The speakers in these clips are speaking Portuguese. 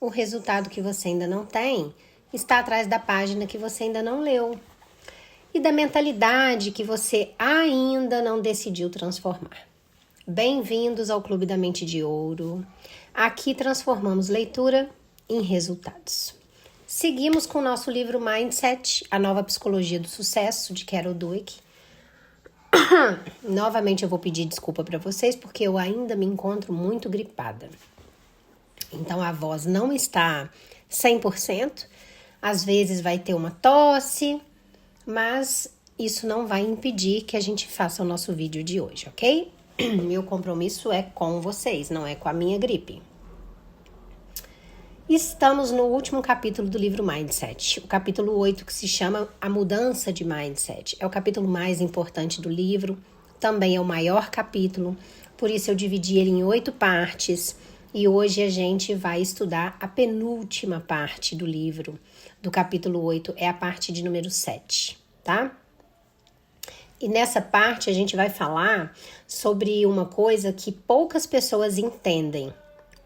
o resultado que você ainda não tem está atrás da página que você ainda não leu e da mentalidade que você ainda não decidiu transformar. Bem-vindos ao Clube da Mente de Ouro. Aqui transformamos leitura em resultados. Seguimos com o nosso livro Mindset, a nova psicologia do sucesso, de Carol Dweck. Novamente eu vou pedir desculpa para vocês, porque eu ainda me encontro muito gripada. Então a voz não está 100%, às vezes vai ter uma tosse, mas isso não vai impedir que a gente faça o nosso vídeo de hoje, ok? Meu compromisso é com vocês, não é com a minha gripe. Estamos no último capítulo do livro Mindset, o capítulo 8, que se chama A Mudança de Mindset. É o capítulo mais importante do livro, também é o maior capítulo, por isso eu dividi ele em 8 partes e hoje a gente vai estudar a penúltima parte do livro, do capítulo 8, é a parte de número 7, tá? E nessa parte a gente vai falar sobre uma coisa que poucas pessoas entendem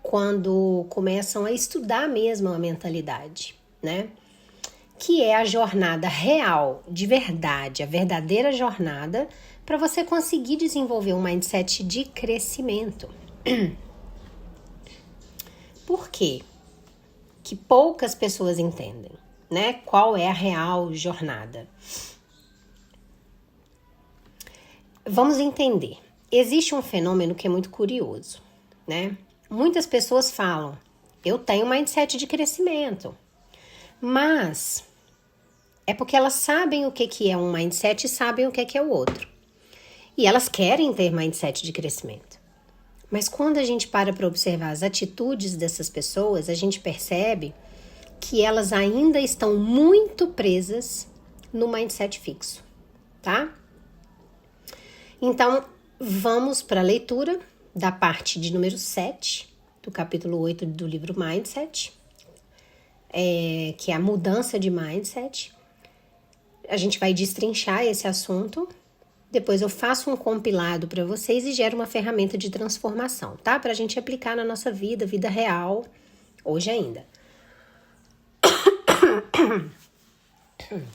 quando começam a estudar mesmo a mentalidade, né? Que é a jornada real, de verdade, a verdadeira jornada para você conseguir desenvolver um mindset de crescimento. Por quê? Que poucas pessoas entendem, né? Qual é a real jornada? Vamos entender. Existe um fenômeno que é muito curioso, né? Muitas pessoas falam, eu tenho um mindset de crescimento, mas é porque elas sabem o que é um mindset e sabem o que é o outro. E elas querem ter mindset de crescimento. Mas quando a gente para observar as atitudes dessas pessoas, a gente percebe que elas ainda estão muito presas no mindset fixo, tá? Então, vamos para a leitura da parte de número 7, do capítulo 8 do livro Mindset, que é a mudança de mindset. A gente vai destrinchar esse assunto, depois eu faço um compilado para vocês e gero uma ferramenta de transformação, tá? Para a gente aplicar na nossa vida real, hoje ainda.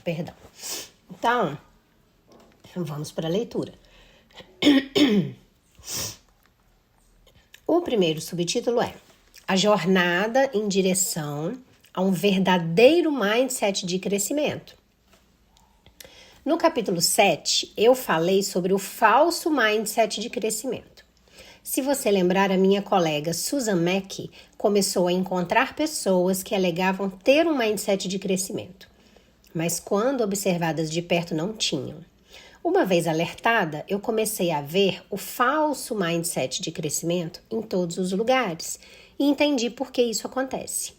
Perdão. Então, vamos para a leitura. O primeiro subtítulo é A Jornada em Direção a um Verdadeiro Mindset de Crescimento. No capítulo 7, eu falei sobre o falso mindset de crescimento. Se você lembrar, a minha colega Susan Mack começou a encontrar pessoas que alegavam ter um mindset de crescimento, mas quando observadas de perto não tinham. Uma vez alertada, eu comecei a ver o falso mindset de crescimento em todos os lugares e entendi por que isso acontece.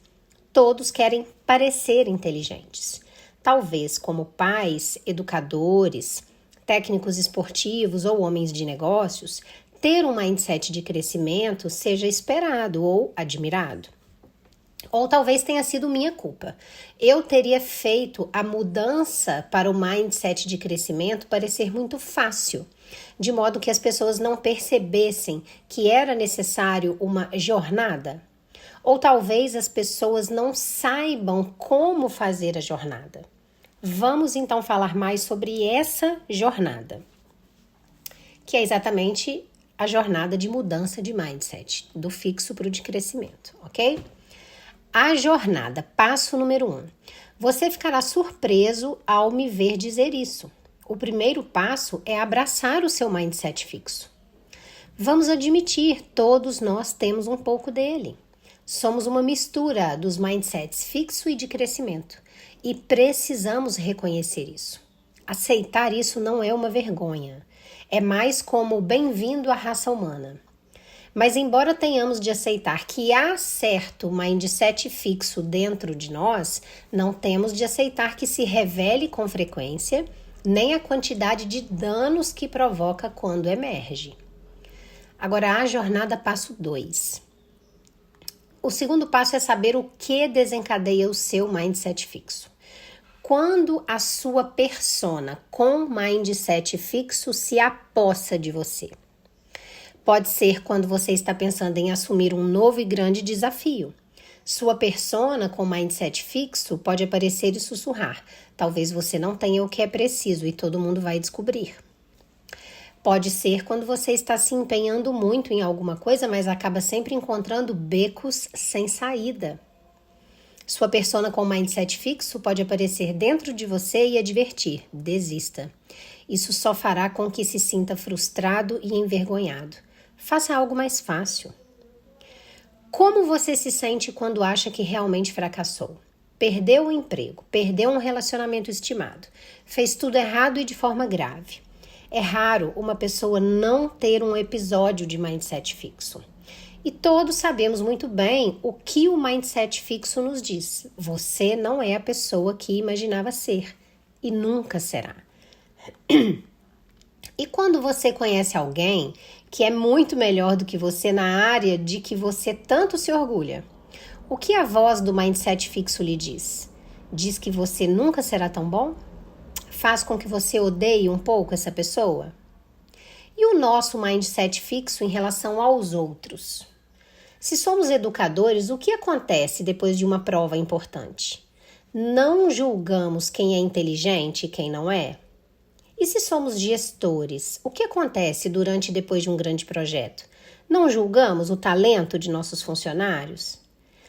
Todos querem parecer inteligentes. Talvez como pais, educadores, técnicos esportivos ou homens de negócios, ter um mindset de crescimento seja esperado ou admirado. Ou talvez tenha sido minha culpa. Eu teria feito a mudança para o mindset de crescimento parecer muito fácil, de modo que as pessoas não percebessem que era necessário uma jornada. Ou talvez as pessoas não saibam como fazer a jornada. Vamos então falar mais sobre essa jornada, que é exatamente a jornada de mudança de mindset, do fixo para o de crescimento, ok? A jornada, passo número 1. Você ficará surpreso ao me ver dizer isso. O primeiro passo é abraçar o seu mindset fixo. Vamos admitir, todos nós temos um pouco dele. Somos uma mistura dos mindsets fixo e de crescimento. E precisamos reconhecer isso. Aceitar isso não é uma vergonha. É mais como bem-vindo à raça humana. Mas embora tenhamos de aceitar que há certo mindset fixo dentro de nós, não temos de aceitar que se revele com frequência, nem a quantidade de danos que provoca quando emerge. Agora, a jornada passo 2. O segundo passo é saber o que desencadeia o seu mindset fixo. Quando a sua persona com mindset fixo se apossa de você. Pode ser quando você está pensando em assumir um novo e grande desafio. Sua persona com mindset fixo pode aparecer e sussurrar. Talvez você não tenha o que é preciso e todo mundo vai descobrir. Pode ser quando você está se empenhando muito em alguma coisa, mas acaba sempre encontrando becos sem saída. Sua persona com mindset fixo pode aparecer dentro de você e advertir: desista. Isso só fará com que se sinta frustrado e envergonhado. Faça algo mais fácil. Como você se sente quando acha que realmente fracassou? Perdeu o emprego, perdeu um relacionamento estimado, fez tudo errado e de forma grave. É raro uma pessoa não ter um episódio de mindset fixo. E todos sabemos muito bem o que o mindset fixo nos diz. Você não é a pessoa que imaginava ser e nunca será. E quando você conhece alguém que é muito melhor do que você na área de que você tanto se orgulha, o que a voz do mindset fixo lhe diz? Diz que você nunca será tão bom? Faz com que você odeie um pouco essa pessoa? E o nosso mindset fixo em relação aos outros? Se somos educadores, o que acontece depois de uma prova importante? Não julgamos quem é inteligente e quem não é? E se somos gestores, o que acontece durante e depois de um grande projeto? Não julgamos o talento de nossos funcionários?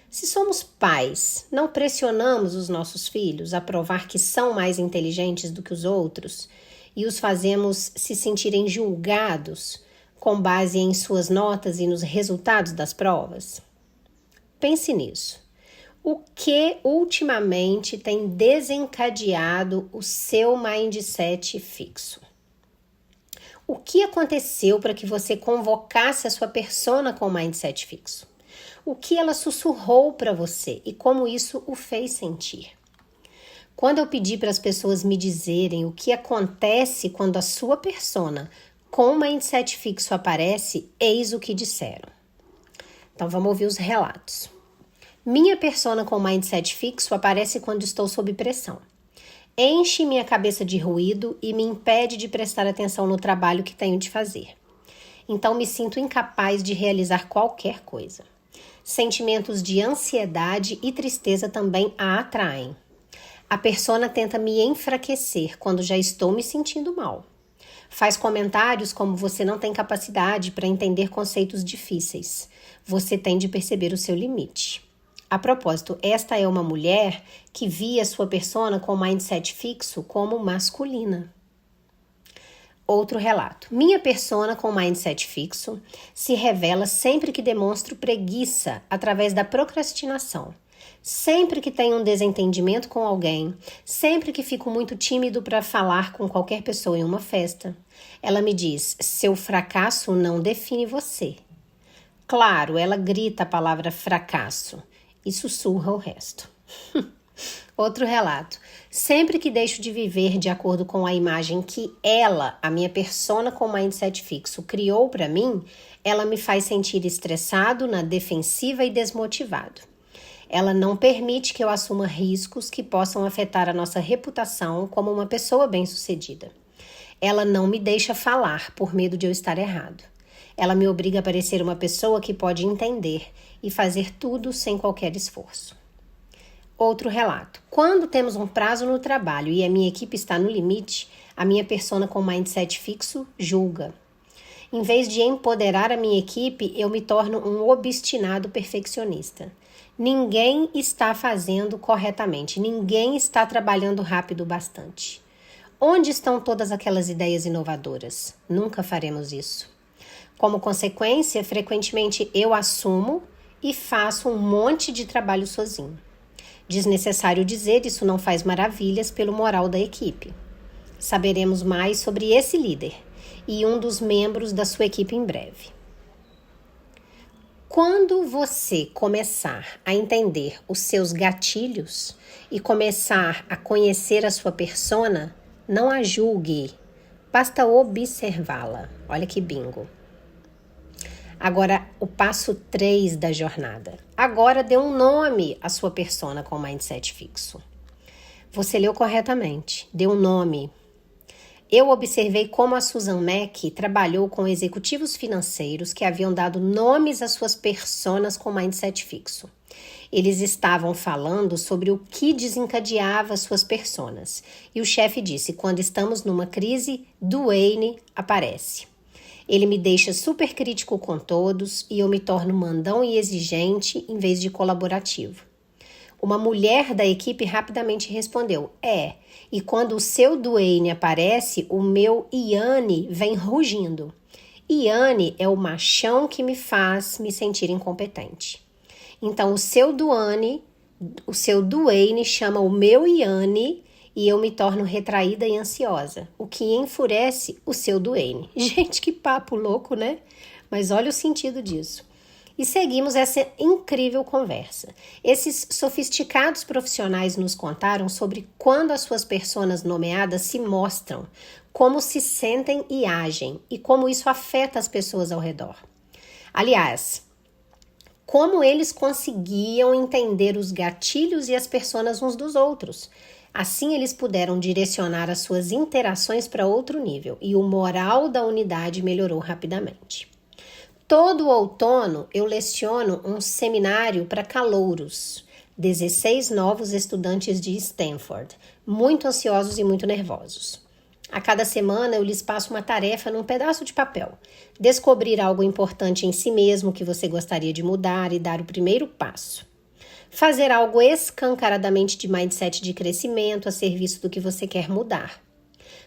Se somos pais, não pressionamos os nossos filhos a provar que são mais inteligentes do que os outros e os fazemos se sentirem julgados com base em suas notas e nos resultados das provas? Pense nisso. O que ultimamente tem desencadeado o seu mindset fixo? O que aconteceu para que você convocasse a sua persona com mindset fixo? O que ela sussurrou para você e como isso o fez sentir? Quando eu pedi para as pessoas me dizerem o que acontece quando a sua persona com mindset fixo aparece, eis o que disseram. Então vamos ouvir os relatos. Minha persona com mindset fixo aparece quando estou sob pressão. Enche minha cabeça de ruído e me impede de prestar atenção no trabalho que tenho de fazer. Então me sinto incapaz de realizar qualquer coisa. Sentimentos de ansiedade e tristeza também a atraem. A persona tenta me enfraquecer quando já estou me sentindo mal. Faz comentários como: você não tem capacidade para entender conceitos difíceis. Você tem de perceber o seu limite. A propósito, esta é uma mulher que via sua persona com mindset fixo como masculina. Outro relato. Minha persona com mindset fixo se revela sempre que demonstro preguiça através da procrastinação. Sempre que tenho um desentendimento com alguém, sempre que fico muito tímido para falar com qualquer pessoa em uma festa, ela me diz: seu fracasso não define você. Claro, ela grita a palavra fracasso e sussurra o resto. Outro relato. Sempre que deixo de viver de acordo com a imagem que ela, a minha persona com mindset fixo, criou para mim, ela me faz sentir estressado, na defensiva e desmotivado. Ela não permite que eu assuma riscos que possam afetar a nossa reputação como uma pessoa bem-sucedida. Ela não me deixa falar por medo de eu estar errado. Ela me obriga a parecer uma pessoa que pode entender e fazer tudo sem qualquer esforço. Outro relato. Quando temos um prazo no trabalho e a minha equipe está no limite, a minha persona com mindset fixo julga. Em vez de empoderar a minha equipe, eu me torno um obstinado perfeccionista. Ninguém está fazendo corretamente, ninguém está trabalhando rápido o bastante. Onde estão todas aquelas ideias inovadoras? Nunca faremos isso. Como consequência, frequentemente eu assumo e faço um monte de trabalho sozinho. Desnecessário dizer, isso não faz maravilhas pelo moral da equipe. Saberemos mais sobre esse líder e um dos membros da sua equipe em breve. Quando você começar a entender os seus gatilhos e começar a conhecer a sua persona, não a julgue, basta observá-la. Olha que bingo. Agora, o passo 3 da jornada. Agora dê um nome à sua persona com mindset fixo. Você leu corretamente, dê um nome. Eu observei como a Susan Mack trabalhou com executivos financeiros que haviam dado nomes às suas personas com mindset fixo. Eles estavam falando sobre o que desencadeava suas personas. E o chefe disse: quando estamos numa crise, Duane aparece. Ele me deixa super crítico com todos e eu me torno mandão e exigente em vez de colaborativo. Uma mulher da equipe rapidamente respondeu: e quando o seu Duane aparece, o meu Iane vem rugindo. Iane é o machão que me faz me sentir incompetente. Então o seu Duane chama o meu Iane e eu me torno retraída e ansiosa, o que enfurece o seu Duane. Gente, que papo louco, né? Mas olha o sentido disso. E seguimos essa incrível conversa. Esses sofisticados profissionais nos contaram sobre quando as suas personas nomeadas se mostram, como se sentem e agem, e como isso afeta as pessoas ao redor. Aliás, como eles conseguiam entender os gatilhos e as personas uns dos outros. Assim, eles puderam direcionar as suas interações para outro nível, e o moral da unidade melhorou rapidamente. Todo outono eu leciono um seminário para calouros, 16 novos estudantes de Stanford, muito ansiosos e muito nervosos. A cada semana eu lhes passo uma tarefa num pedaço de papel, descobrir algo importante em si mesmo que você gostaria de mudar e dar o primeiro passo. Fazer algo escancaradamente de mindset de crescimento a serviço do que você quer mudar.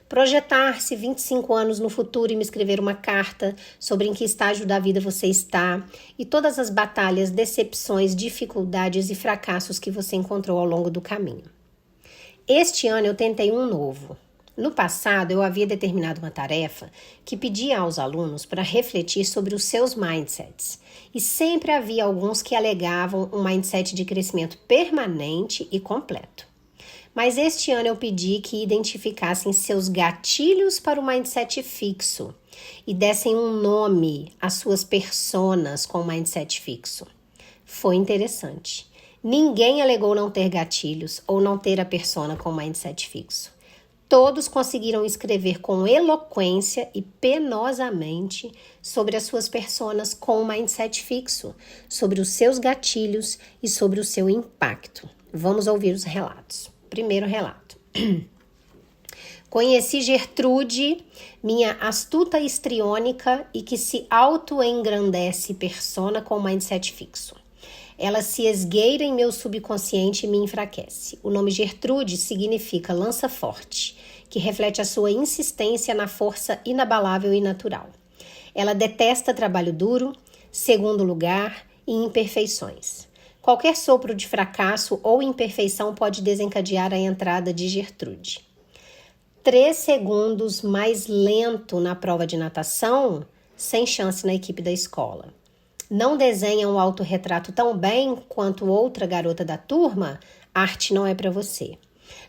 Projetar-se 25 anos no futuro e me escrever uma carta sobre em que estágio da vida você está e todas as batalhas, decepções, dificuldades e fracassos que você encontrou ao longo do caminho. Este ano eu tentei um novo. No passado, eu havia determinado uma tarefa que pedia aos alunos para refletir sobre os seus mindsets. E sempre havia alguns que alegavam um mindset de crescimento permanente e completo. Mas este ano eu pedi que identificassem seus gatilhos para o mindset fixo e dessem um nome às suas personas com mindset fixo. Foi interessante. Ninguém alegou não ter gatilhos ou não ter a persona com mindset fixo. Todos conseguiram escrever com eloquência e penosamente sobre as suas personas com mindset fixo, sobre os seus gatilhos e sobre o seu impacto. Vamos ouvir os relatos. Primeiro relato. Conheci Gertrude, minha astuta histriônica e que se auto-engrandece persona com mindset fixo. Ela se esgueira em meu subconsciente e me enfraquece. O nome Gertrude significa lança forte, que reflete a sua insistência na força inabalável e natural. Ela detesta trabalho duro, segundo lugar e imperfeições. Qualquer sopro de fracasso ou imperfeição pode desencadear a entrada de Gertrude. 3 segundos mais lento na prova de natação, sem chance na equipe da escola. Não desenha um autorretrato tão bem quanto outra garota da turma? Arte não é para você.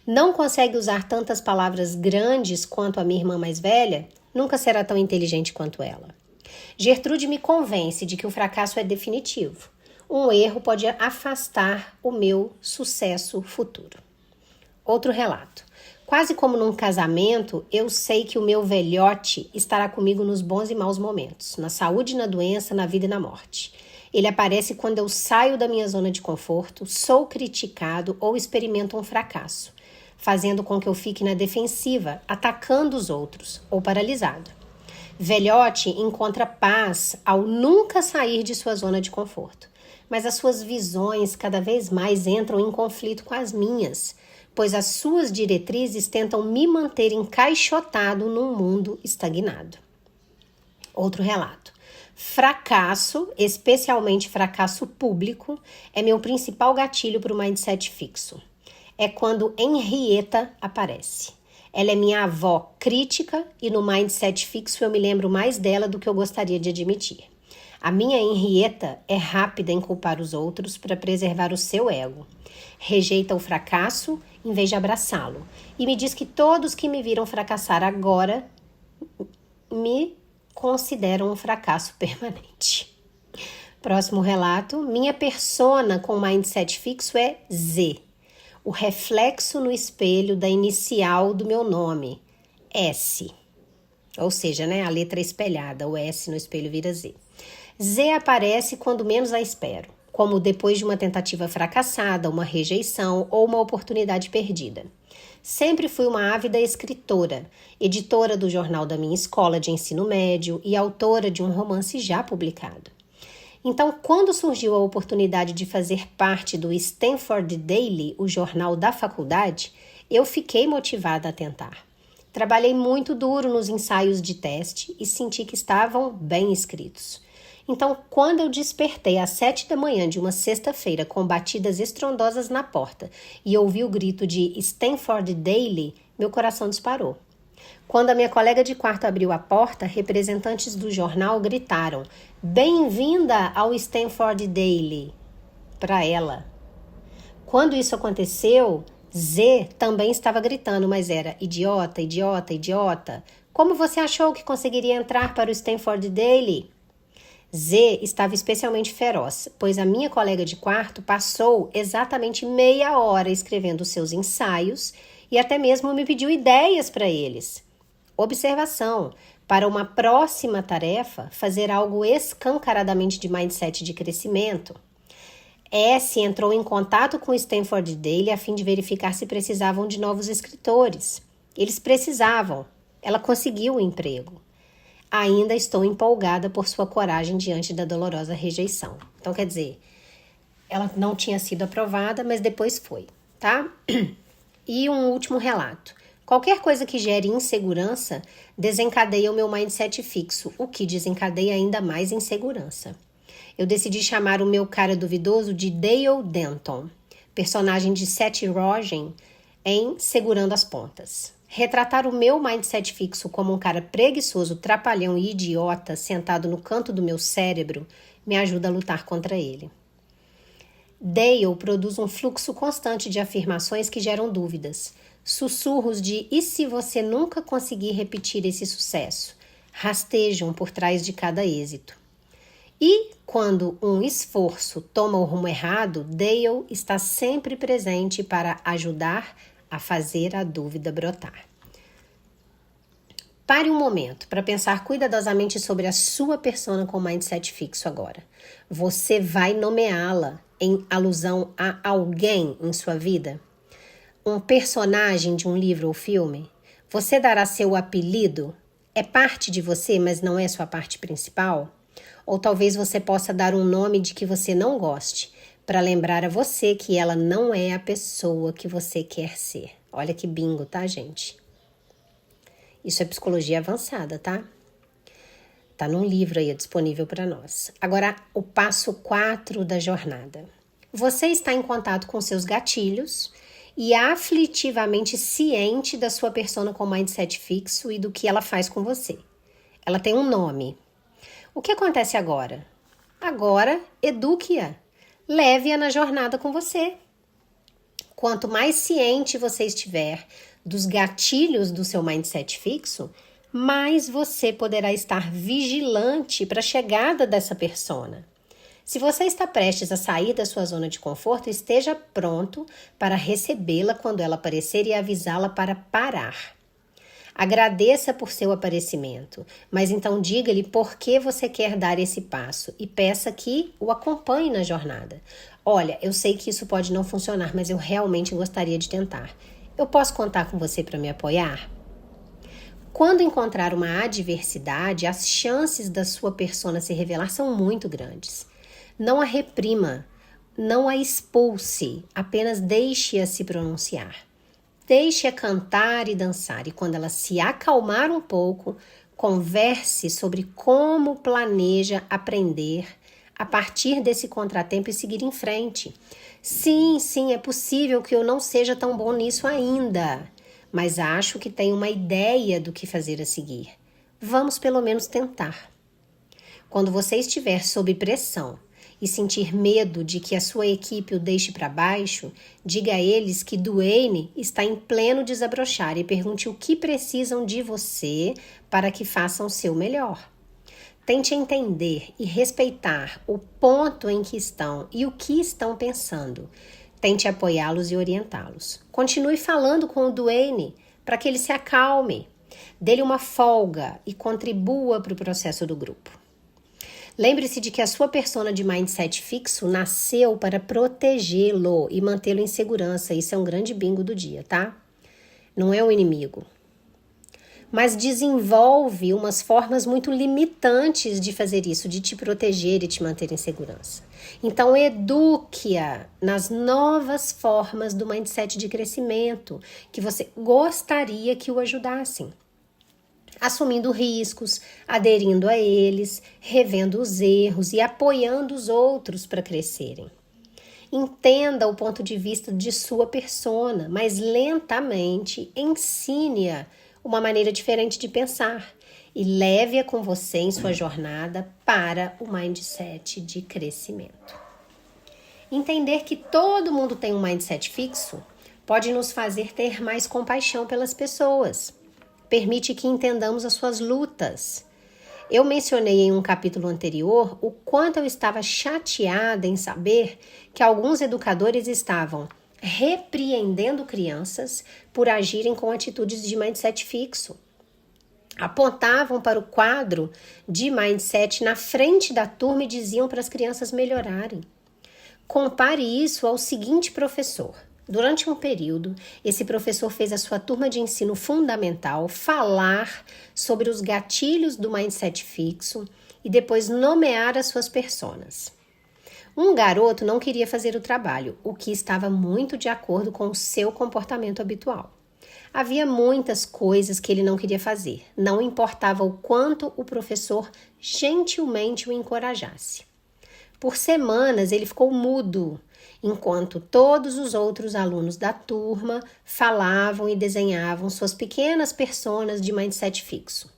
Não consegue usar tantas palavras grandes quanto a minha irmã mais velha? Nunca será tão inteligente quanto ela. Gertrude me convence de que o fracasso é definitivo. Um erro pode afastar o meu sucesso futuro. Outro relato. Quase como num casamento, eu sei que o meu velhote estará comigo nos bons e maus momentos, na saúde e na doença, na vida e na morte. Ele aparece quando eu saio da minha zona de conforto, sou criticado ou experimento um fracasso, fazendo com que eu fique na defensiva, atacando os outros ou paralisado. Velhote encontra paz ao nunca sair de sua zona de conforto, mas as suas visões cada vez mais entram em conflito com as minhas, pois as suas diretrizes tentam me manter encaixotado num mundo estagnado. Outro relato. Fracasso, especialmente fracasso público, é meu principal gatilho para o mindset fixo. É quando Henrietta aparece. Ela é minha avó crítica e no mindset fixo eu me lembro mais dela do que eu gostaria de admitir. A minha Henrietta é rápida em culpar os outros para preservar o seu ego. Rejeita o fracasso em vez de abraçá-lo e me diz que todos que me viram fracassar agora me consideram um fracasso permanente. Próximo relato. Minha persona com mindset fixo é Z. O reflexo no espelho da inicial do meu nome, S. Ou seja, né, a letra espelhada, o S no espelho vira Z. Z aparece quando menos a espero. como depois de uma tentativa fracassada, uma rejeição ou uma oportunidade perdida. Sempre fui uma ávida escritora, editora do jornal da minha escola de ensino médio e autora de um romance já publicado. Então, quando surgiu a oportunidade de fazer parte do Stanford Daily, o jornal da faculdade, eu fiquei motivada a tentar. Trabalhei muito duro nos ensaios de teste e senti que estavam bem escritos. Então, quando eu despertei às 7 da manhã de uma sexta-feira com batidas estrondosas na porta e ouvi o grito de Stanford Daily, meu coração disparou. Quando a minha colega de quarto abriu a porta, representantes do jornal gritaram: "Bem-vinda ao Stanford Daily!" para ela. Quando isso aconteceu, Z também estava gritando, mas era idiota, idiota, idiota. Como você achou que conseguiria entrar para o Stanford Daily? Z estava especialmente feroz, pois a minha colega de quarto passou exatamente meia hora escrevendo seus ensaios e até mesmo me pediu ideias para eles. Observação: para uma próxima tarefa, fazer algo escancaradamente de mindset de crescimento. S entrou em contato com o Stanford Daily a fim de verificar se precisavam de novos escritores. Eles precisavam. Ela conseguiu o emprego. Ainda estou empolgada por sua coragem diante da dolorosa rejeição. Então, quer dizer, ela não tinha sido aprovada, mas depois foi, tá? E um último relato. Qualquer coisa que gere insegurança desencadeia o meu mindset fixo, o que desencadeia ainda mais insegurança. Eu decidi chamar o meu cara duvidoso de Dale Denton, personagem de Seth Rogen em Segurando as Pontas. Retratar o meu mindset fixo como um cara preguiçoso, trapalhão e idiota sentado no canto do meu cérebro me ajuda a lutar contra ele. Dale produz um fluxo constante de afirmações que geram dúvidas. Sussurros de "e se você nunca conseguir repetir esse sucesso?" rastejam por trás de cada êxito. E quando um esforço toma o rumo errado, Dale está sempre presente para ajudar a fazer a dúvida brotar. Pare um momento para pensar cuidadosamente sobre a sua persona com mindset fixo agora. Você vai nomeá-la em alusão a alguém em sua vida? Um personagem de um livro ou filme? Você dará seu apelido? É parte de você, mas não é sua parte principal? Ou talvez você possa dar um nome de que você não goste, para lembrar a você que ela não é a pessoa que você quer ser. Olha que bingo, tá, gente? Isso é psicologia avançada, tá? Tá num livro aí disponível para nós. Agora, o passo 4 da jornada. Você está em contato com seus gatilhos e aflitivamente ciente da sua persona com mindset fixo e do que ela faz com você. Ela tem um nome. O que acontece agora? Agora, eduque-a. Leve-a na jornada com você. Quanto mais ciente você estiver dos gatilhos do seu mindset fixo, mais você poderá estar vigilante para a chegada dessa persona. Se você está prestes a sair da sua zona de conforto, esteja pronto para recebê-la quando ela aparecer e avisá-la para parar. Agradeça por seu aparecimento, mas então diga-lhe por que você quer dar esse passo e peça que o acompanhe na jornada. Olha, eu sei que isso pode não funcionar, mas eu realmente gostaria de tentar. Eu posso contar com você para me apoiar? Quando encontrar uma adversidade, as chances da sua persona se revelar são muito grandes. Não a reprima, não a expulse, apenas deixe-a se pronunciar. Deixe-a cantar e dançar e quando ela se acalmar um pouco, converse sobre como planeja aprender a partir desse contratempo e seguir em frente. Sim, é possível que eu não seja tão bom nisso ainda, mas acho que tenho uma ideia do que fazer a seguir. Vamos pelo menos tentar. Quando você estiver sob pressão e sentir medo de que a sua equipe o deixe para baixo, diga a eles que Duane está em pleno desabrochar e pergunte o que precisam de você para que façam o seu melhor. Tente entender e respeitar o ponto em que estão e o que estão pensando. Tente apoiá-los e orientá-los. Continue falando com o Duane para que ele se acalme. Dê-lhe uma folga e contribua para o processo do grupo. Lembre-se de que a sua persona de mindset fixo nasceu para protegê-lo e mantê-lo em segurança. Isso é um grande bingo do dia, tá? Não é um inimigo. Mas desenvolve umas formas muito limitantes de fazer isso, de te proteger e te manter em segurança. Então, eduque-a nas novas formas do mindset de crescimento que você gostaria que o ajudassem. Assumindo riscos, aderindo a eles, revendo os erros e apoiando os outros para crescerem. Entenda o ponto de vista de sua persona, mas lentamente ensine-a uma maneira diferente de pensar e leve-a com você em sua jornada para o mindset de crescimento. Entender que todo mundo tem um mindset fixo pode nos fazer ter mais compaixão pelas pessoas. Permite que entendamos as suas lutas. Eu mencionei em um capítulo anterior o quanto eu estava chateada em saber que alguns educadores estavam repreendendo crianças por agirem com atitudes de mindset fixo. Apontavam para o quadro de mindset na frente da turma e diziam para as crianças melhorarem. Compare isso ao seguinte professor. Durante um período, esse professor fez a sua turma de ensino fundamental falar sobre os gatilhos do mindset fixo e depois nomear as suas personas. Um garoto não queria fazer o trabalho, o que estava muito de acordo com o seu comportamento habitual. Havia muitas coisas que ele não queria fazer, não importava o quanto o professor gentilmente o encorajasse. Por semanas ele ficou mudo, enquanto todos os outros alunos da turma falavam e desenhavam suas pequenas personas de mindset fixo.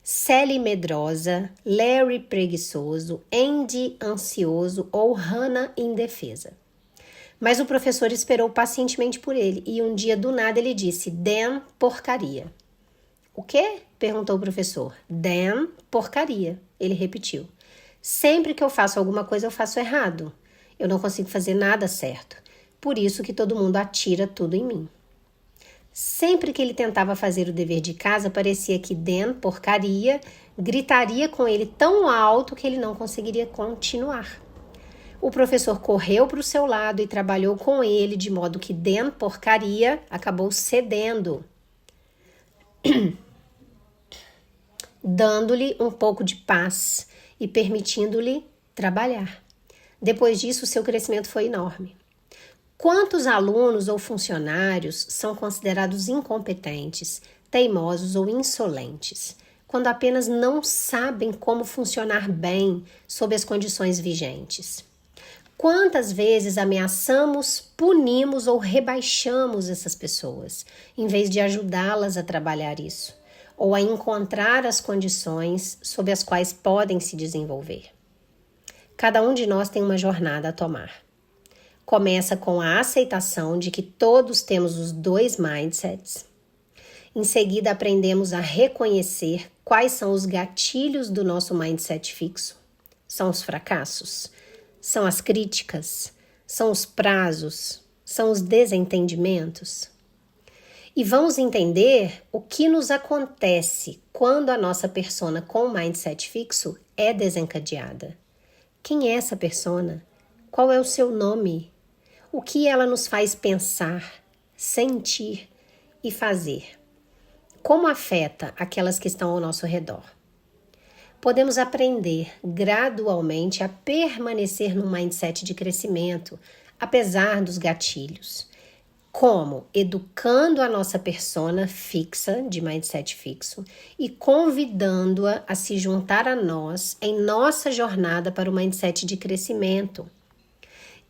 Sally medrosa, Larry preguiçoso, Andy ansioso ou Hannah indefesa. Mas o professor esperou pacientemente por ele e um dia do nada ele disse: Dan, porcaria. O quê? Perguntou o professor. Dan, porcaria. Ele repetiu. Sempre que eu faço alguma coisa eu faço errado. Eu não consigo fazer nada certo. Por isso que todo mundo atira tudo em mim. Sempre que ele tentava fazer o dever de casa, parecia que Dan, porcaria, gritaria com ele tão alto que ele não conseguiria continuar. O professor correu para o seu lado e trabalhou com ele de modo que Dan, porcaria, acabou cedendo, dando-lhe um pouco de paz e permitindo-lhe trabalhar. Depois disso, seu crescimento foi enorme. Quantos alunos ou funcionários são considerados incompetentes, teimosos ou insolentes, quando apenas não sabem como funcionar bem sob as condições vigentes? Quantas vezes ameaçamos, punimos ou rebaixamos essas pessoas, em vez de ajudá-las a trabalhar isso, ou a encontrar as condições sob as quais podem se desenvolver? Cada um de nós tem uma jornada a tomar. Começa com a aceitação de que todos temos os dois mindsets. Em seguida, aprendemos a reconhecer quais são os gatilhos do nosso mindset fixo. São os fracassos, são as críticas, são os prazos, são os desentendimentos. E vamos entender o que nos acontece quando a nossa persona com mindset fixo é desencadeada. Quem é essa persona? Qual é o seu nome? O que ela nos faz pensar, sentir e fazer? Como afeta aquelas que estão ao nosso redor? Podemos aprender gradualmente a permanecer no mindset de crescimento, apesar dos gatilhos. Como? Educando a nossa persona fixa, de mindset fixo, e convidando-a a se juntar a nós em nossa jornada para o mindset de crescimento.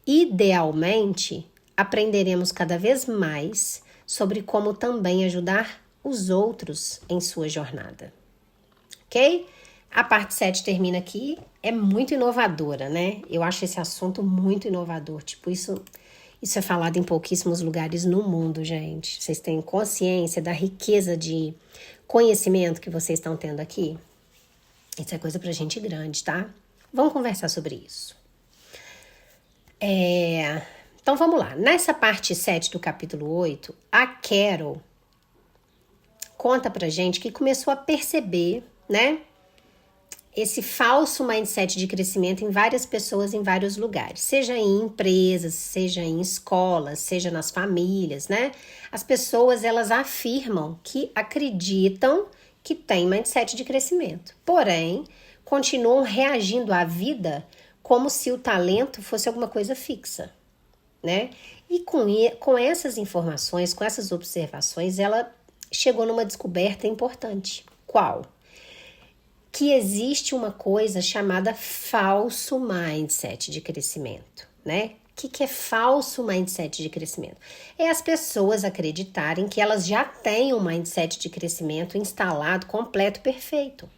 Idealmente, aprenderemos cada vez mais sobre como também ajudar os outros em sua jornada. Ok? A parte 7 termina aqui. É muito inovadora, né? Eu acho esse assunto muito inovador. Tipo, isso é falado em pouquíssimos lugares no mundo, gente. Vocês têm consciência da riqueza de conhecimento que vocês estão tendo aqui? Isso é coisa pra gente grande, tá? Vamos conversar sobre isso. Então vamos lá. Nessa parte 7 do capítulo 8, a Carol conta pra gente que começou a perceber, né? esse falso mindset de crescimento em várias pessoas, em vários lugares, seja em empresas, seja em escolas, seja nas famílias, né? As pessoas, elas afirmam que acreditam que tem mindset de crescimento, porém, continuam reagindo à vida como se o talento fosse alguma coisa fixa, né? E com essas informações, com essas observações, ela chegou numa descoberta importante. Qual? Que existe uma coisa chamada falso mindset de crescimento, né? O que é falso mindset de crescimento? É as pessoas acreditarem que elas já têm um mindset de crescimento instalado, completo, perfeito.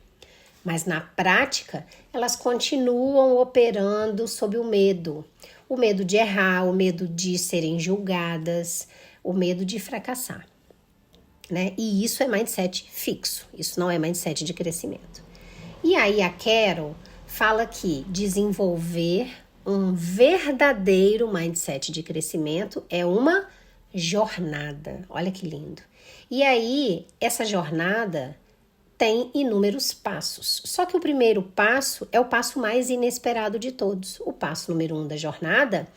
Mas na prática, elas continuam operando sob o medo de errar, o medo de serem julgadas, o medo de fracassar, né? E isso é mindset fixo, isso não é mindset de crescimento. E aí a Carol fala que desenvolver um verdadeiro mindset de crescimento é uma jornada. Olha que lindo. E aí, essa jornada tem inúmeros passos. Só que o primeiro passo é o passo mais inesperado de todos. O passo número 1 da jornada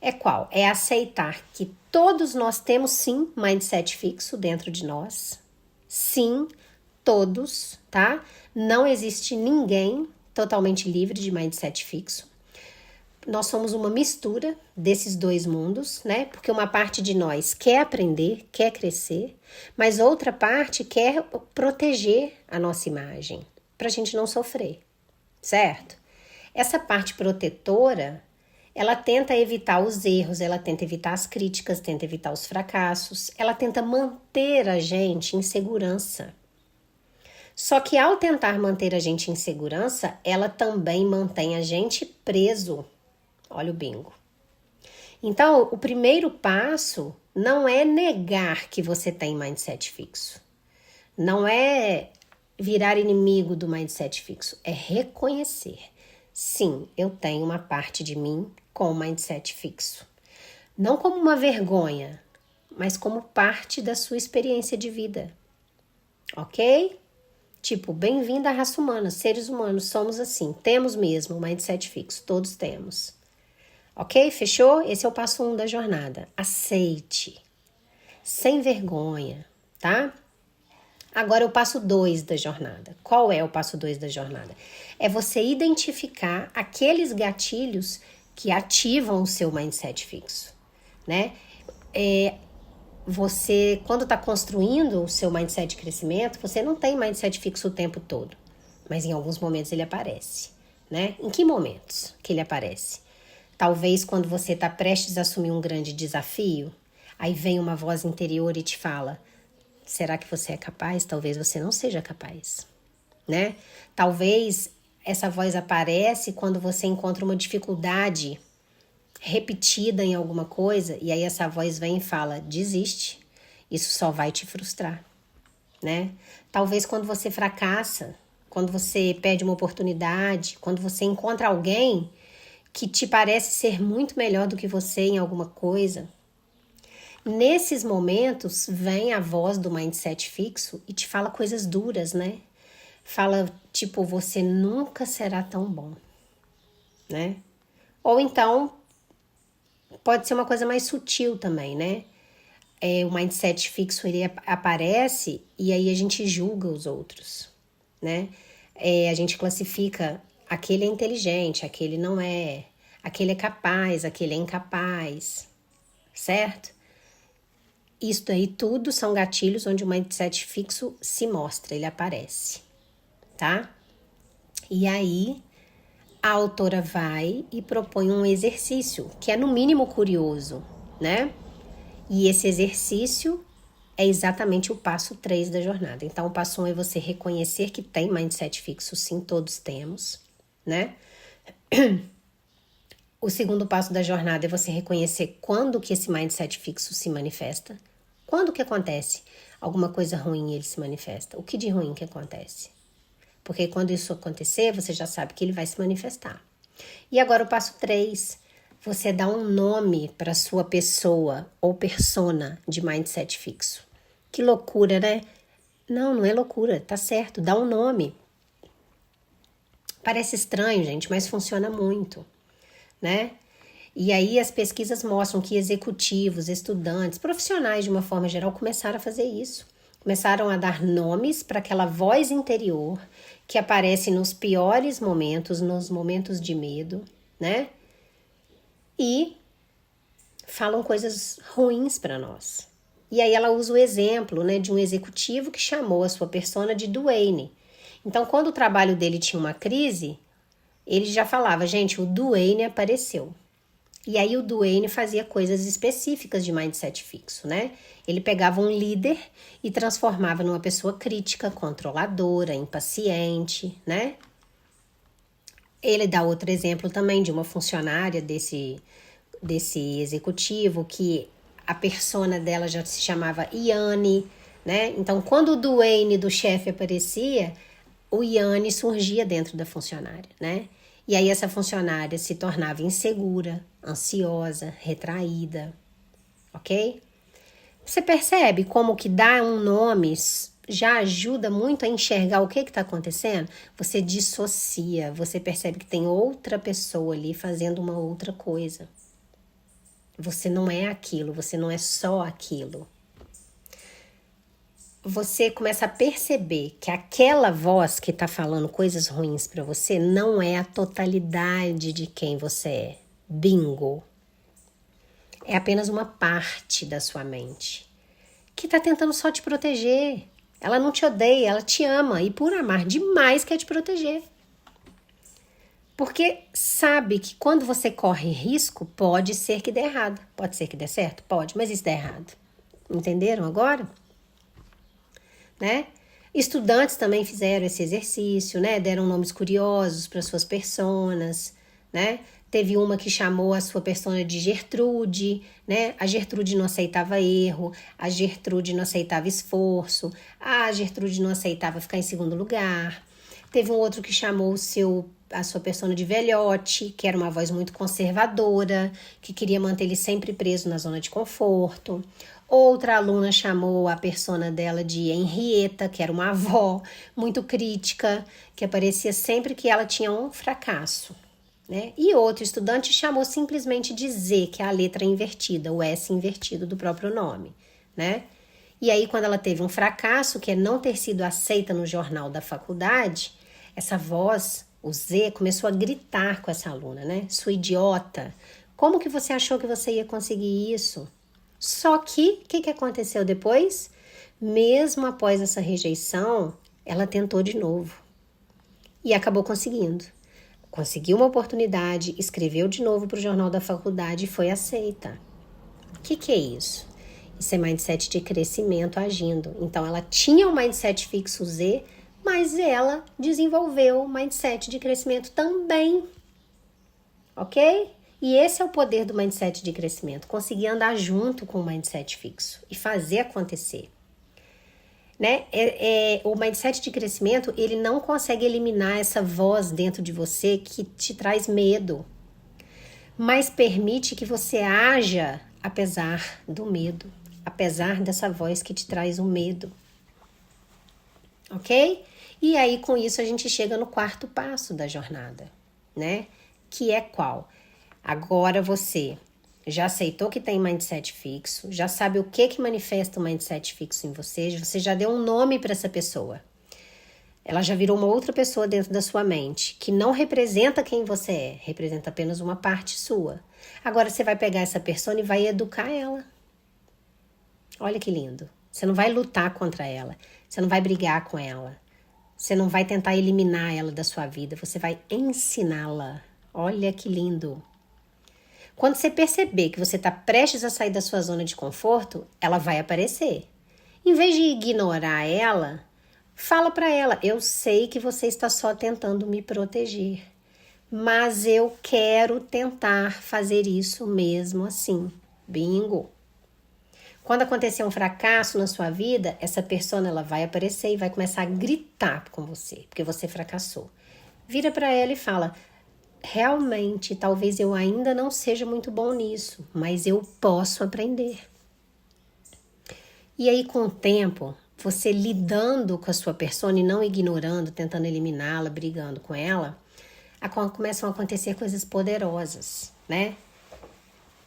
é qual? É aceitar que todos nós temos sim mindset fixo dentro de nós. Sim, todos, tá? Não existe ninguém totalmente livre de mindset fixo. Nós somos uma mistura desses dois mundos, né? Porque uma parte de nós quer aprender, quer crescer, mas outra parte quer proteger a nossa imagem, para a gente não sofrer, certo? Essa parte protetora, ela tenta evitar os erros, ela tenta evitar as críticas, tenta evitar os fracassos, ela tenta manter a gente em segurança. Só que ao tentar manter a gente em segurança, ela também mantém a gente preso. Olha o bingo. Então, o primeiro passo não é negar que você tem mindset fixo. Não é virar inimigo do mindset fixo. É reconhecer. Sim, eu tenho uma parte de mim com mindset fixo. Não como uma vergonha, mas como parte da sua experiência de vida. Ok? Tipo, bem-vindo à raça humana, seres humanos, somos assim, temos mesmo um mindset fixo, todos temos. Ok? Fechou? Esse é o passo 1 da jornada. Aceite, sem vergonha, tá? Agora o passo 2 da jornada. Qual é o passo 2 da jornada? É você identificar aqueles gatilhos que ativam o seu mindset fixo, né? Você, quando está construindo o seu mindset de crescimento, você não tem mindset fixo o tempo todo, mas em alguns momentos ele aparece, né? Em que momentos que ele aparece? Talvez quando você está prestes a assumir um grande desafio, aí vem uma voz interior e te fala, será que você é capaz? Talvez você não seja capaz, né? Talvez essa voz aparece quando você encontra uma dificuldade repetida em alguma coisa, e aí essa voz vem e fala, desiste, isso só vai te frustrar, né? Talvez quando você fracassa, quando você perde uma oportunidade, quando você encontra alguém que te parece ser muito melhor do que você em alguma coisa, nesses momentos vem a voz do mindset fixo e te fala coisas duras, né? Fala tipo, você nunca será tão bom, né? Ou então pode ser uma coisa mais sutil também, né? O mindset fixo, ele aparece e aí a gente julga os outros, né? A gente classifica, aquele é inteligente, aquele não é, aquele é capaz, aquele é incapaz, certo? Isso daí tudo são gatilhos onde o mindset fixo se mostra, ele aparece, tá? E aí a autora vai e propõe um exercício que é no mínimo curioso, né? E esse exercício é exatamente o passo 3 da jornada. Então, o passo 1 é você reconhecer que tem mindset fixo, sim, todos temos, né? O segundo passo da jornada é você reconhecer quando que esse mindset fixo se manifesta. Quando que acontece alguma coisa ruim ele se manifesta? O que de ruim que acontece? Porque quando isso acontecer, você já sabe que ele vai se manifestar. E agora o passo 3, você dá um nome para sua pessoa ou persona de mindset fixo. Que loucura, né? Não, não é loucura, tá certo, dá um nome. Parece estranho, gente, mas funciona muito, né? E aí as pesquisas mostram que executivos, estudantes, profissionais de uma forma geral começaram a fazer isso. Começaram a dar nomes para aquela voz interior que aparece nos piores momentos, nos momentos de medo, né? E falam coisas ruins para nós. E aí ela usa o exemplo, né, de um executivo que chamou a sua persona de Duane. Então, quando o trabalho dele tinha uma crise, ele já falava, gente, o Duane apareceu. E aí o Duane fazia coisas específicas de mindset fixo, né? Ele pegava um líder e transformava numa pessoa crítica, controladora, impaciente, né? Ele dá outro exemplo também de uma funcionária desse executivo que a persona dela já se chamava Iane, né? Então, quando o Duane do chefe aparecia, o Iane surgia dentro da funcionária, né? E aí essa funcionária se tornava insegura, ansiosa, retraída, ok? Você percebe como que dar um nome já ajuda muito a enxergar o que está acontecendo? Você dissocia, você percebe que tem outra pessoa ali fazendo uma outra coisa. Você não é aquilo, você não é só aquilo. Você começa a perceber que aquela voz que está falando coisas ruins para você não é a totalidade de quem você é. Bingo! É apenas uma parte da sua mente que está tentando só te proteger. Ela não te odeia, ela te ama e por amar demais quer te proteger. Porque sabe que quando você corre risco, pode ser que dê errado. Pode ser que dê certo? Pode, mas isso dá errado. Entenderam agora? Né? Estudantes também fizeram esse exercício, né? Deram nomes curiosos para suas personas, né? Teve uma que chamou a sua persona de Gertrude, né? A Gertrude não aceitava erro, a Gertrude não aceitava esforço, a Gertrude não aceitava ficar em segundo lugar. Teve um outro que chamou a sua persona de velhote, que era uma voz muito conservadora, que queria manter ele sempre preso na zona de conforto. Outra aluna chamou a persona dela de Henrietta, que era uma avó muito crítica, que aparecia sempre que ela tinha um fracasso, né? E outro estudante chamou simplesmente de Z, que é a letra invertida, o S invertido do próprio nome, né? E aí, quando ela teve um fracasso, que é não ter sido aceita no jornal da faculdade, essa voz, o Z, começou a gritar com essa aluna, né? Sua idiota, como que você achou que você ia conseguir isso? Só que, o que aconteceu depois? Mesmo após essa rejeição, ela tentou de novo. E acabou conseguindo. Conseguiu uma oportunidade, escreveu de novo para o jornal da faculdade e foi aceita. O que é isso? Isso é mindset de crescimento agindo. Então, ela tinha um mindset fixo Z, mas ela desenvolveu o mindset de crescimento também. Ok? E esse é o poder do mindset de crescimento, conseguir andar junto com o mindset fixo e fazer acontecer. Né? O mindset de crescimento, ele não consegue eliminar essa voz dentro de você que te traz medo, mas permite que você haja apesar do medo, apesar dessa voz que te traz o medo. Ok? E aí, com isso, a gente chega no quarto passo da jornada, né? Que é qual? Agora você já aceitou que tem mindset fixo, já sabe o que manifesta o mindset fixo em você já deu um nome para essa pessoa. Ela já virou uma outra pessoa dentro da sua mente, que não representa quem você é, representa apenas uma parte sua. Agora você vai pegar essa pessoa e vai educar ela. Olha que lindo. Você não vai lutar contra ela, você não vai brigar com ela, você não vai tentar eliminar ela da sua vida, você vai ensiná-la. Olha que lindo. Quando você perceber que você está prestes a sair da sua zona de conforto, ela vai aparecer. Em vez de ignorar ela, fala para ela, eu sei que você está só tentando me proteger, mas eu quero tentar fazer isso mesmo assim. Bingo! Quando acontecer um fracasso na sua vida, essa persona ela vai aparecer e vai começar a gritar com você, porque você fracassou. Vira para ela e fala, realmente, talvez eu ainda não seja muito bom nisso, mas eu posso aprender. E aí, com o tempo, você lidando com a sua persona e não ignorando, tentando eliminá-la, brigando com ela, começam a acontecer coisas poderosas, né?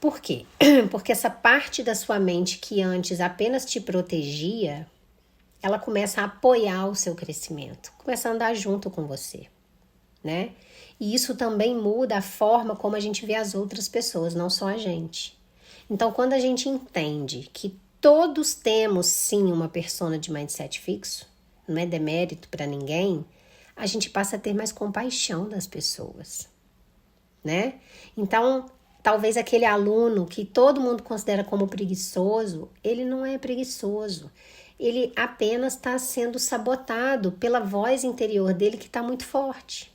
Por quê? Porque essa parte da sua mente que antes apenas te protegia, ela começa a apoiar o seu crescimento, começa a andar junto com você, né? E isso também muda a forma como a gente vê as outras pessoas, não só a gente. Então, quando a gente entende que todos temos sim uma persona de mindset fixo, não é demérito para ninguém, a gente passa a ter mais compaixão das pessoas, né? Então, talvez aquele aluno que todo mundo considera como preguiçoso, ele não é preguiçoso. Ele apenas está sendo sabotado pela voz interior dele que está muito forte.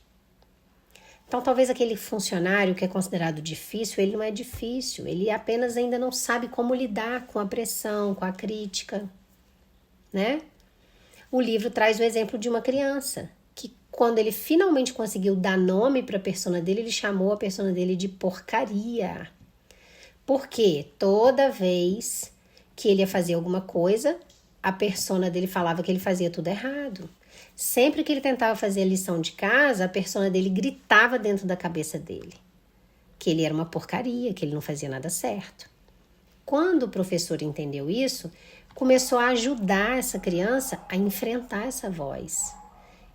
Então, talvez aquele funcionário que é considerado difícil, ele não é difícil. Ele apenas ainda não sabe como lidar com a pressão, com a crítica, né? O livro traz o exemplo de uma criança que, quando ele finalmente conseguiu dar nome para a persona dele, ele chamou a persona dele de porcaria. Porque toda vez que ele ia fazer alguma coisa, a persona dele falava que ele fazia tudo errado. Sempre que ele tentava fazer a lição de casa, a persona dele gritava dentro da cabeça dele que ele era uma porcaria, que ele não fazia nada certo. Quando o professor entendeu isso, começou a ajudar essa criança a enfrentar essa voz.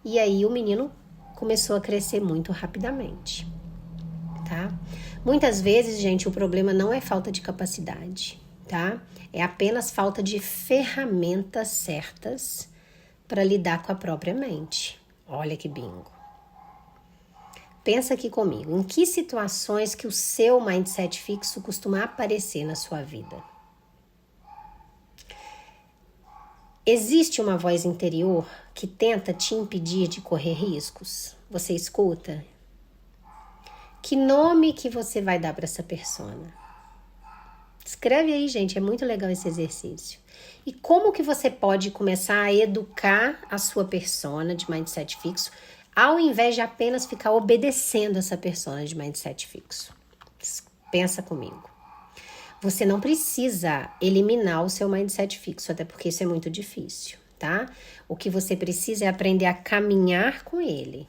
E aí o menino começou a crescer muito rapidamente, tá? Muitas vezes, gente, o problema não é falta de capacidade, tá? É apenas falta de ferramentas certas para lidar com a própria mente. Olha que bingo. Pensa aqui comigo, em que situações que o seu mindset fixo costuma aparecer na sua vida? Existe uma voz interior que tenta te impedir de correr riscos? Você escuta? Que nome que você vai dar para essa persona? Escreve aí, gente, é muito legal esse exercício. E como que você pode começar a educar a sua persona de mindset fixo, ao invés de apenas ficar obedecendo essa persona de mindset fixo? Pensa comigo. Você não precisa eliminar o seu mindset fixo, até porque isso é muito difícil, tá? O que você precisa é aprender a caminhar com ele,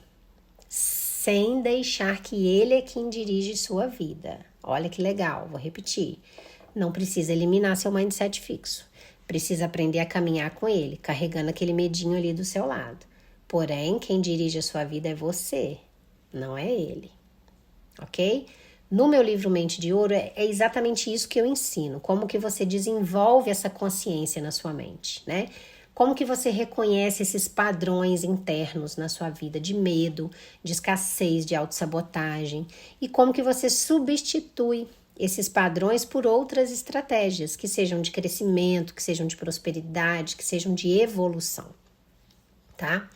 sem deixar que ele é quem dirige sua vida. Olha que legal, vou repetir. Não precisa eliminar seu mindset fixo. Precisa aprender a caminhar com ele, carregando aquele medinho ali do seu lado. Porém, quem dirige a sua vida é você, não é ele. Ok? No meu livro Mente de Ouro, é exatamente isso que eu ensino. Como que você desenvolve essa consciência na sua mente, né? Como que você reconhece esses padrões internos na sua vida de medo, de escassez, de autossabotagem. E como que você substitui esses padrões por outras estratégias que sejam de crescimento, que sejam de prosperidade, que sejam de evolução, tá?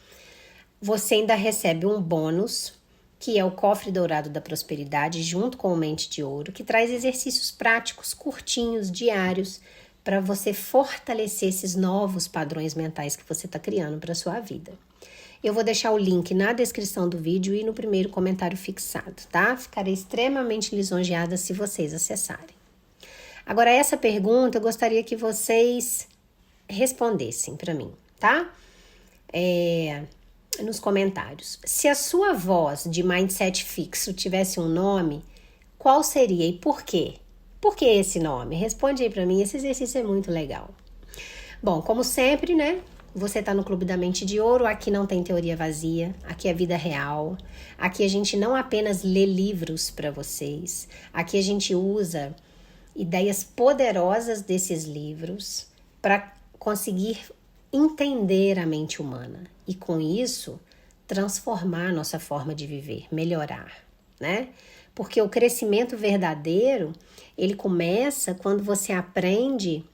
Você ainda recebe um bônus, que é o Cofre Dourado da Prosperidade, junto com o Mente de Ouro, que traz exercícios práticos, curtinhos, diários, para você fortalecer esses novos padrões mentais que você está criando para a sua vida. Eu vou deixar o link na descrição do vídeo e no primeiro comentário fixado, tá? Ficarei extremamente lisonjeada se vocês acessarem. Agora, essa pergunta eu gostaria que vocês respondessem para mim, tá? Nos comentários. Se a sua voz de mindset fixo tivesse um nome, qual seria e por quê? Por que esse nome? Responde aí para mim, esse exercício é muito legal. Bom, como sempre, né? Você tá no Clube da Mente de Ouro, aqui não tem teoria vazia, aqui é vida real. Aqui a gente não apenas lê livros para vocês, aqui a gente usa ideias poderosas desses livros para conseguir entender a mente humana e com isso transformar a nossa forma de viver, melhorar, né? Porque o crescimento verdadeiro, ele começa quando você aprende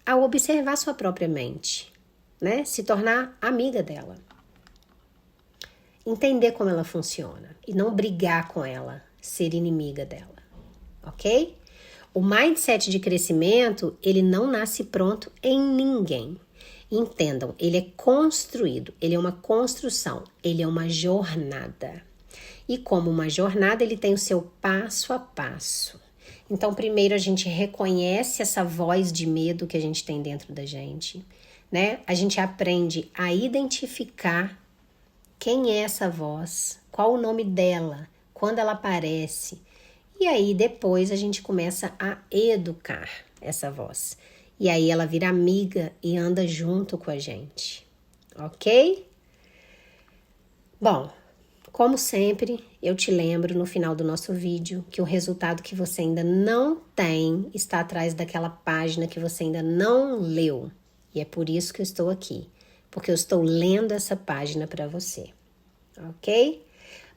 a observar sua própria mente, né? Se tornar amiga dela. Entender como ela funciona e não brigar com ela, ser inimiga dela, ok? O mindset de crescimento, ele não nasce pronto em ninguém. Entendam, ele é construído, ele é uma construção, ele é uma jornada. E como uma jornada, ele tem o seu passo a passo. Então, primeiro a gente reconhece essa voz de medo que a gente tem dentro da gente, né? A gente aprende a identificar quem é essa voz, qual o nome dela, quando ela aparece. E aí depois a gente começa a educar essa voz. E aí ela vira amiga e anda junto com a gente, ok? Bom, como sempre, eu te lembro no final do nosso vídeo que o resultado que você ainda não tem está atrás daquela página que você ainda não leu. E é por isso que eu estou aqui, porque eu estou lendo essa página para você, ok?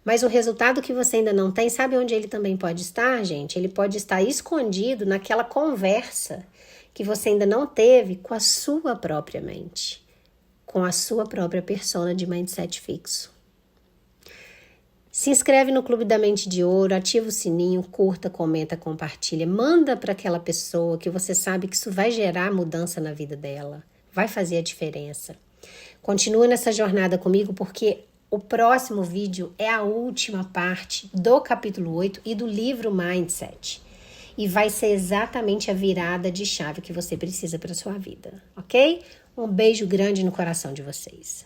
Mas o resultado que você ainda não tem, sabe onde ele também pode estar, gente? Ele pode estar escondido naquela conversa que você ainda não teve com a sua própria mente, com a sua própria persona de mindset fixo. Se inscreve no Clube da Mente de Ouro, ativa o sininho, curta, comenta, compartilha, manda para aquela pessoa que você sabe que isso vai gerar mudança na vida dela, vai fazer a diferença. Continua nessa jornada comigo porque o próximo vídeo é a última parte do capítulo 8 e do livro Mindset. E vai ser exatamente a virada de chave que você precisa para a sua vida, ok? Um beijo grande no coração de vocês.